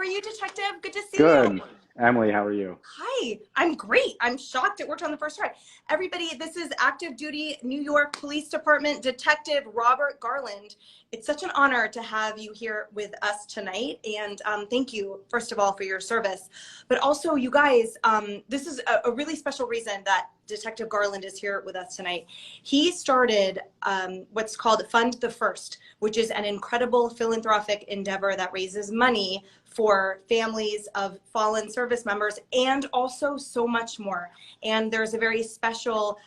are you, Detective? Good to see you. Good. Emily, how are you? Hi, I'm great. I'm shocked it worked on the first try. Everybody, this is active duty New York Police Department Detective Robert Garland. It's such an honor to have you here with us tonight. And thank you, first of all, for your service. But also, you guys, this is a really special reason that Detective Garland is here with us tonight. He started what's called Fund the First, which is an incredible philanthropic endeavor that raises money for families of fallen service members and also so much more. And there's a very special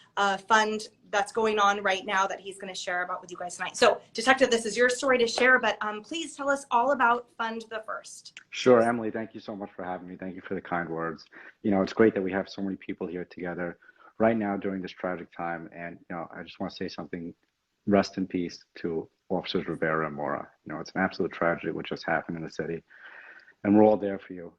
fund that's going on right now that he's going to share about with you guys tonight. So, Detective, this is your story to share, but please tell us all about Fund the First. Sure, Emily, thank you so much for having me. Thank you for the kind words. You know, it's great that we have so many people here together right now during this tragic time. And, you know, I just want to say something, rest in peace to Officers Rivera and Mora. You know, it's an absolute tragedy what just happened in the city. And we're all there for you.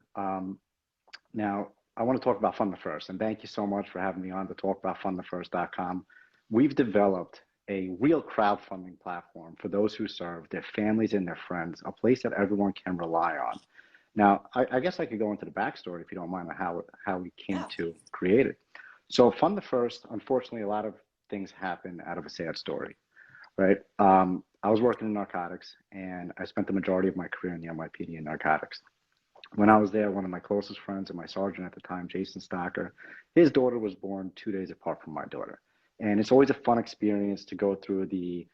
Now, I want to talk about Fund the First, and thank you so much for having me on to talk about fundthefirst.com. We've developed a real crowdfunding platform for those who serve, their families and their friends, a place that everyone can rely on. Now, I guess I could go into the backstory if you don't mind, how we came to create it. So Fund the First, unfortunately, a lot of things happen out of a sad story, right? I was working in narcotics, and I spent the majority of my career in the NYPD in narcotics. When I was there, one of my closest friends and my sergeant at the time, Jason Stocker, his daughter was born 2 days apart from my daughter. And it's always a fun experience to go through the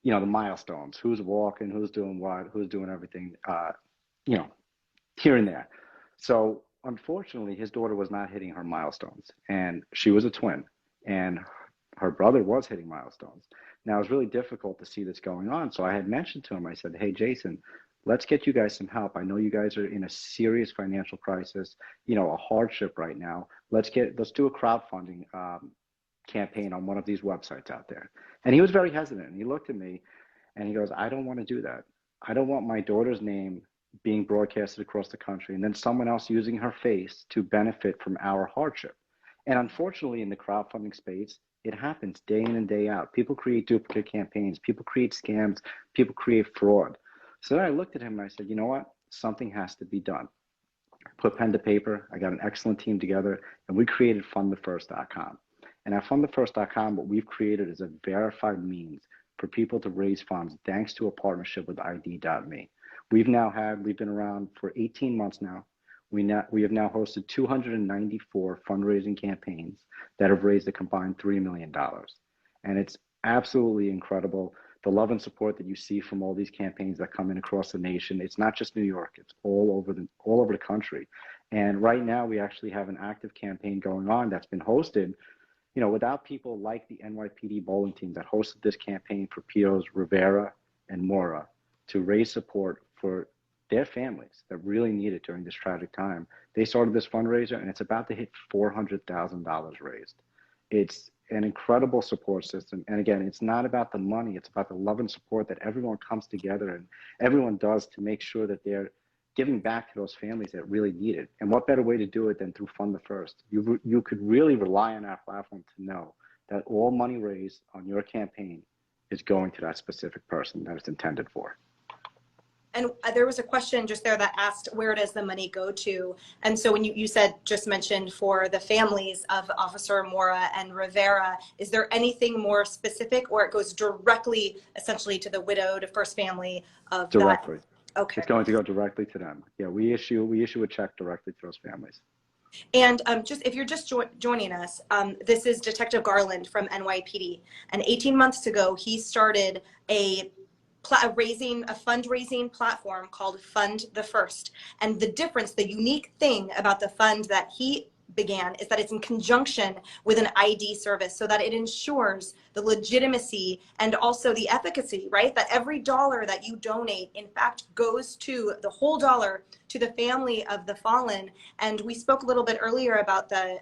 milestones, who's walking, who's doing what, who's doing everything, here and there. So unfortunately, his daughter was not hitting her milestones, and she was a twin, and her brother was hitting milestones. Now, it was really difficult to see this going on. So I had mentioned to him, I said, hey, Jason, let's get you guys some help. I know you guys are in a serious financial crisis, a hardship right now. Let's do a crowdfunding campaign on one of these websites out there. And he was very hesitant. And he looked at me and he goes, I don't want to do that. I don't want my daughter's name being broadcasted across the country and then someone else using her face to benefit from our hardship. And unfortunately, in the crowdfunding space, it happens day in and day out. People create duplicate campaigns, people create scams, people create fraud. So then I looked at him and I said, you know what? Something has to be done. Put pen to paper. I got an excellent team together, and we created fundthefirst.com. And at fundthefirst.com, what we've created is a verified means for people to raise funds thanks to a partnership with ID.me. We've been around for 18 months now. We have now hosted 294 fundraising campaigns that have raised a combined $3 million. And it's absolutely incredible. The love and support that you see from all these campaigns that come in across the nation. It's not just New York, it's all over the country. And right now we actually have an active campaign going on that's been hosted, without people like the NYPD bowling team that hosted this campaign for POs Rivera and Mora to raise support for their families that really need it during this tragic time. They started this fundraiser and it's about to hit $400,000 raised. It's an incredible support system. And again, it's not about the money, it's about the love and support that everyone comes together and everyone does to make sure that they're giving back to those families that really need it. And what better way to do it than through Fund the First? You could really rely on our platform to know that all money raised on your campaign is going to that specific person that it's intended for. And there was a question just there that asked, where does the money go to? And so when you just mentioned for the families of Officer Mora and Rivera, is there anything more specific, or it goes directly, essentially, to the widowed first family of directly. That? Okay. It's going to go directly to them. Yeah, we issue a check directly to those families. And if you're just joining us, this is Detective Garland from NYPD. And 18 months ago, he started a fundraising platform called Fund the First. And the unique thing about the fund that he began is that it's in conjunction with an ID service so that it ensures the legitimacy and also the efficacy, right? That every dollar that you donate, in fact, goes to the whole dollar to the family of the fallen. And we spoke a little bit earlier about the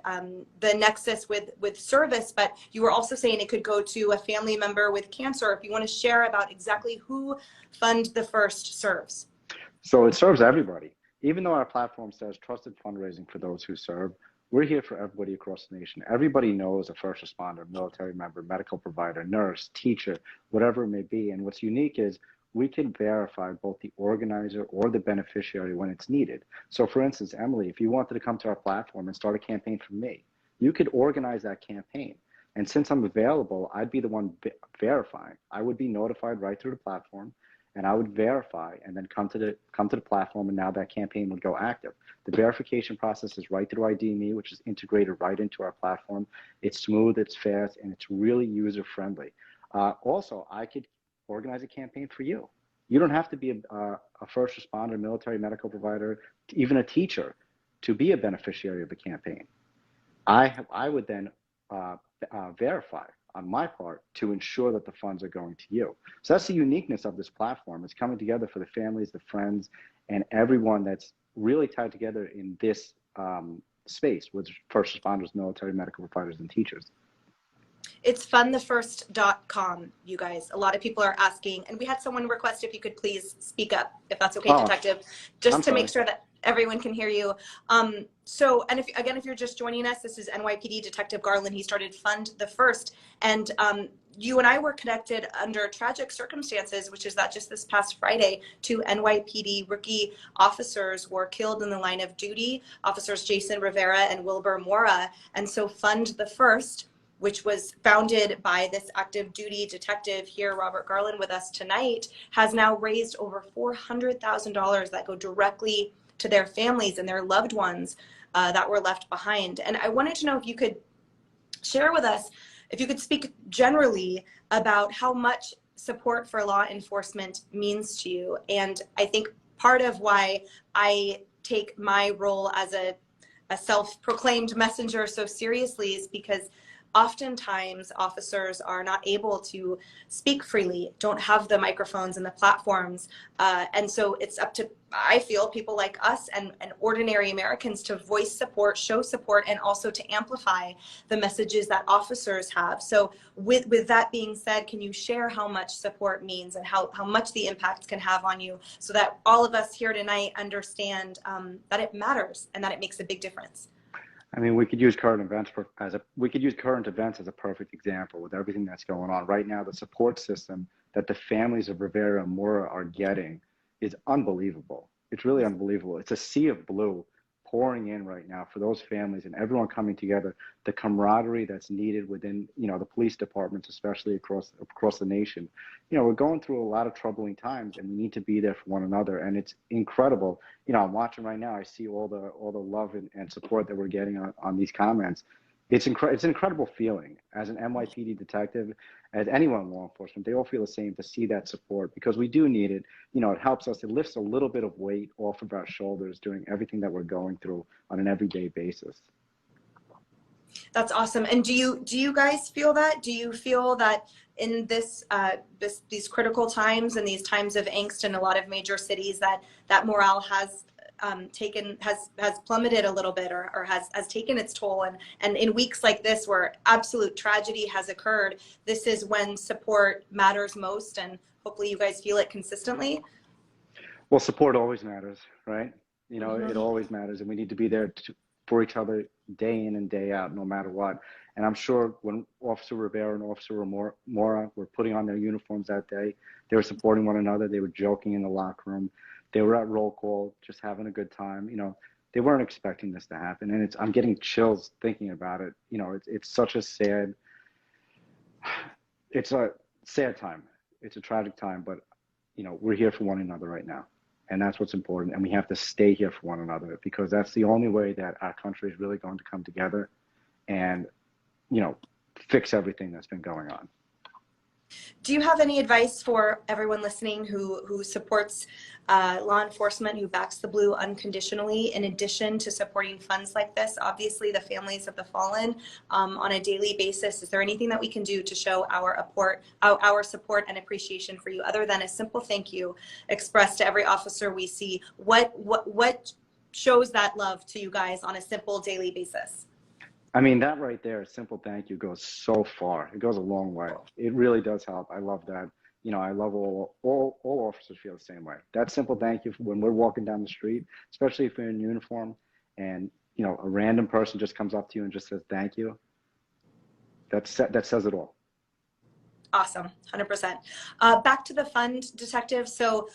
nexus with service, but you were also saying it could go to a family member with cancer. If you want to share about exactly who Fund the First serves. So it serves everybody. Even though our platform says trusted fundraising for those who serve, we're here for everybody across the nation. Everybody knows a first responder, military member, medical provider, nurse, teacher, whatever it may be. And what's unique is we can verify both the organizer or the beneficiary when it's needed. So for instance, Emily, if you wanted to come to our platform and start a campaign for me, you could organize that campaign. And since I'm available, I'd be the one verifying. I would be notified right through the platform, and I would verify and then come to the platform, and now that campaign would go active. The verification process is right through ID.me, which is integrated right into our platform. It's smooth, it's fast, and it's really user-friendly. Also, I could organize a campaign for you. You don't have to be a first responder, military, medical provider, even a teacher to be a beneficiary of a campaign. I would then verify on my part to ensure that the funds are going to you. So that's the uniqueness of this platform. It's coming together for the families, the friends, and everyone that's really tied together in this space with first responders, military, medical providers, and teachers. It's fundthefirst.com, you guys. A lot of people are asking, and we had someone request if you could please speak up, if that's okay, Detective, just to make sure that everyone can hear you. And if you're just joining us, this is NYPD Detective Garland. He started Fund the First, and you and I were connected under tragic circumstances, which is that just this past Friday, two NYPD rookie officers were killed in the line of duty, Officers Jason Rivera and Wilbur Mora. And so Fund the First, which was founded by this active duty detective here, Robert Garland, with us tonight, has now raised over $400,000 that go directly to their families and their loved ones that were left behind. And I wanted to know if you could share with us, if you could speak generally about how much support for law enforcement means to you. And I think part of why I take my role as a self-proclaimed messenger so seriously is because oftentimes officers are not able to speak freely, don't have the microphones and the platforms. And so it's up to, I feel, people like us and ordinary Americans to voice support, show support, and also to amplify the messages that officers have. So with that being said, can you share how much support means and how much the impact can have on you so that all of us here tonight understand that it matters and that it makes a big difference? I mean, we could use current events as a perfect example with everything that's going on right now. The support system that the families of Rivera and Mora are getting is unbelievable. It's really unbelievable. It's a sea of blue pouring in right now for those families and everyone coming together. The camaraderie that's needed within, the police departments, especially across the nation. We're going through a lot of troubling times, and we need to be there for one another. And it's incredible. I'm watching right now. I see all the love and support that we're getting on these comments. It's an incredible feeling as an NYPD detective, as anyone in law enforcement. They all feel the same to see that support because we do need it. It helps us. It lifts a little bit of weight off of our shoulders during everything that we're going through on an everyday basis. That's awesome. And do you guys feel that? Do you feel that in these critical times and these times of angst in a lot of major cities that morale has plummeted a little bit or has taken its toll, and in weeks like this where absolute tragedy has occurred, this is when support matters most, and hopefully you guys feel it consistently? Well, support always matters, right? It always matters, and we need to be there for each other day in and day out, no matter what. And I'm sure when Officer Rivera and Officer Mora were putting on their uniforms that day, they were supporting one another. They were joking in the locker room. They were at roll call, just having a good time. They weren't expecting this to happen. And I'm getting chills thinking about it. It's such a sad time. It's a tragic time, but we're here for one another right now. And that's what's important. And we have to stay here for one another because that's the only way that our country is really going to come together and, fix everything that's been going on. Do you have any advice for everyone listening who supports law enforcement, who backs the blue unconditionally, in addition to supporting funds like this? Obviously, the families of the fallen on a daily basis. Is there anything that we can do to show our support and appreciation for you, other than a simple thank you expressed to every officer we see? What shows that love to you guys on a simple daily basis? I mean, that right there, a simple thank you goes so far. It goes a long way. It really does help. I love that. I love all officers feel the same way. That simple thank you when we're walking down the street, especially if you're in uniform and, a random person just comes up to you and just says thank you. That says it all. Awesome, 100%. Back to the fund, Detective. So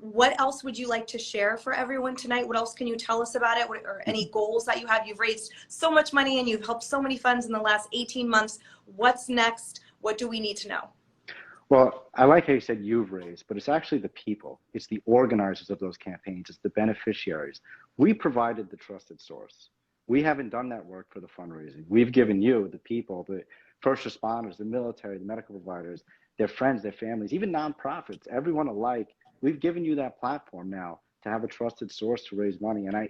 what else would you like to share for everyone tonight? What else can you tell us about it, or any goals that you have? You've raised so much money and you've helped so many funds in the last 18 months. What's next? What do we need to know? Well, I like how you said you've raised, but it's actually the people. It's the organizers of those campaigns. It's the beneficiaries. We provided the trusted source. We haven't done that work for the fundraising. We've given you, the people, the first responders, the military, the medical providers, their friends, their families, even nonprofits, everyone alike. We've given you that platform now to have a trusted source to raise money. And I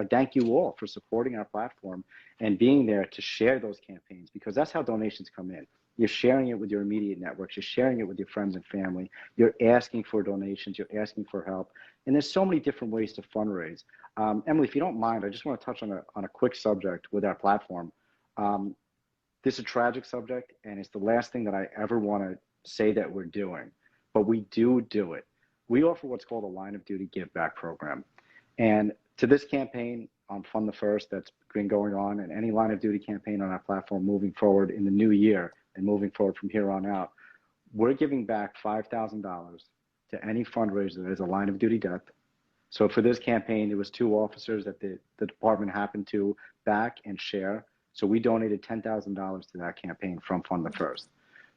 thank you all for supporting our platform and being there to share those campaigns, because that's how donations come in. You're sharing it with your immediate networks. You're sharing it with your friends and family. You're asking for donations. You're asking for help. And there's so many different ways to fundraise. Emily, if you don't mind, I just want to touch on a quick subject with our platform. This is a tragic subject, and it's the last thing that I ever want to say that we're doing, but we do it. We offer what's called a line of duty give back program. And to this campaign on Fund the First that's been going on, and any line of duty campaign on our platform moving forward in the new year and moving forward from here on out, we're giving back $5,000 to any fundraiser that is a line of duty death. So for this campaign, it was 2 officers that the department happened to back and share. So we donated $10,000 to that campaign from Fund the First.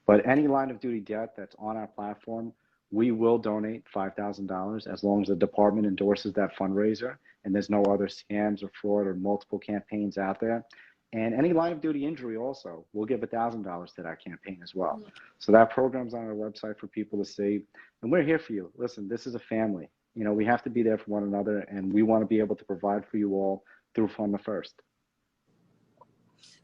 But any line of duty death that's on our platform, we will donate $5,000 as long as the department endorses that fundraiser and there's no other scams or fraud or multiple campaigns out there. And any line of duty injury also, we'll give $1,000 to that campaign as well. So that program's on our website for people to see. And we're here for you. Listen, this is a family. You know, we have to be there for one another, and we want to be able to provide for you all through Fund the First.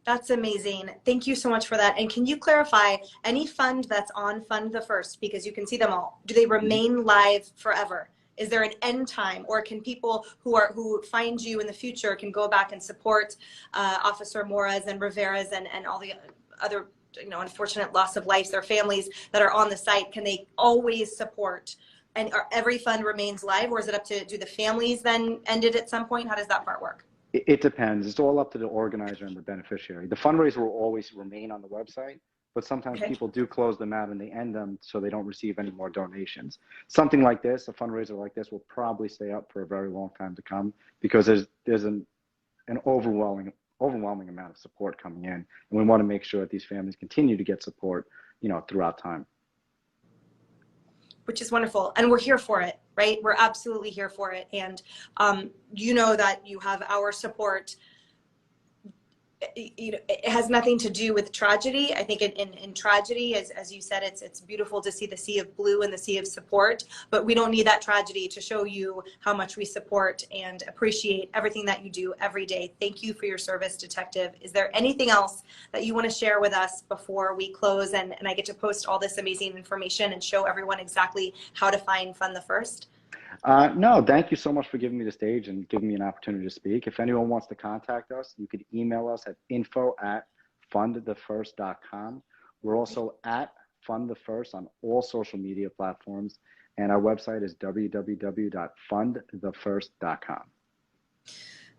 That's amazing. Thank you so much for that. And can you clarify, any fund that's on Fund the First, because you can see them all, do they remain live forever? Is there an end time, or can people who find you in the future can go back and support Officer Mora's and Rivera's and all the other, you know, unfortunate loss of lives, their families that are on the site? Can they always support, and every fund remains live, or is it up to, do the families then end it at some point? How does that part work? It depends. It's all up to the organizer and the beneficiary. The fundraiser will always remain on the website, but sometimes people do close them out and they end them so they don't receive any more donations. Something like this, a fundraiser like this, will probably stay up for a very long time to come, because there's an overwhelming amount of support coming in, and we want to make sure that these families continue to get support, you know, throughout time. Which is wonderful, and we're here for it, right? We're absolutely here for it, and you know that you have our support. You know, it has nothing to do with tragedy. I think in tragedy, as you said, it's beautiful to see the sea of blue and the sea of support, but we don't need that tragedy to show you how much we support and appreciate everything that you do every day. Thank you for your service, Detective. Is there anything else that you want to share with us before we close and I get to post all this amazing information and show everyone exactly how to find Fund the First? No, thank you so much for giving me the stage and giving me an opportunity to speak. If anyone wants to contact us, you could email us at info@fundthefirst.com. We're also at Fund the First on all social media platforms, and our website is www.fundthefirst.com.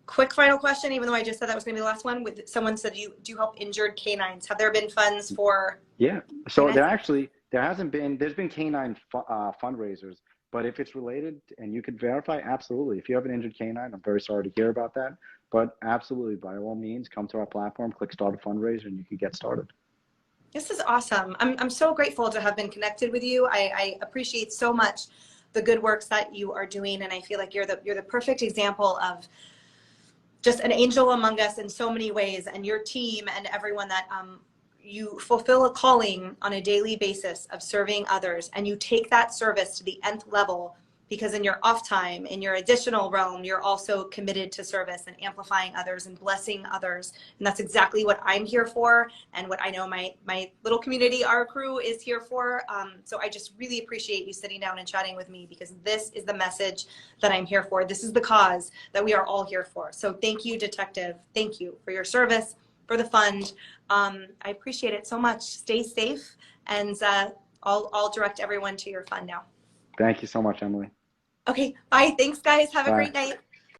Quick final question, even though I just said that was going to be the last one. Someone said you do help injured canines. Have there been funds for? Yeah, so there's been canine fundraisers. But if it's related and you could verify, absolutely. If you have an injured canine, I'm very sorry to hear about that. But absolutely, by all means, come to our platform, click start a fundraiser, and you can get started. This is awesome. I'm so grateful to have been connected with you. I appreciate so much the good works that you are doing, and I feel like you're the perfect example of just an angel among us in so many ways, and your team and everyone that you fulfill a calling on a daily basis of serving others, and you take that service to the nth level, because in your off time, in your additional realm, you're also committed to service and amplifying others and blessing others. And that's exactly what I'm here for, and what I know my little community, our crew, is here for. So I just really appreciate you sitting down and chatting with me, because this is the message that I'm here for. This is the cause that we are all here for. So thank you, Detective. Thank you for your service, for the fund. I appreciate it so much. Stay safe, and I'll direct everyone to your fund now. Thank you so much, Emily. Okay, bye. Thanks, guys. Have a great night.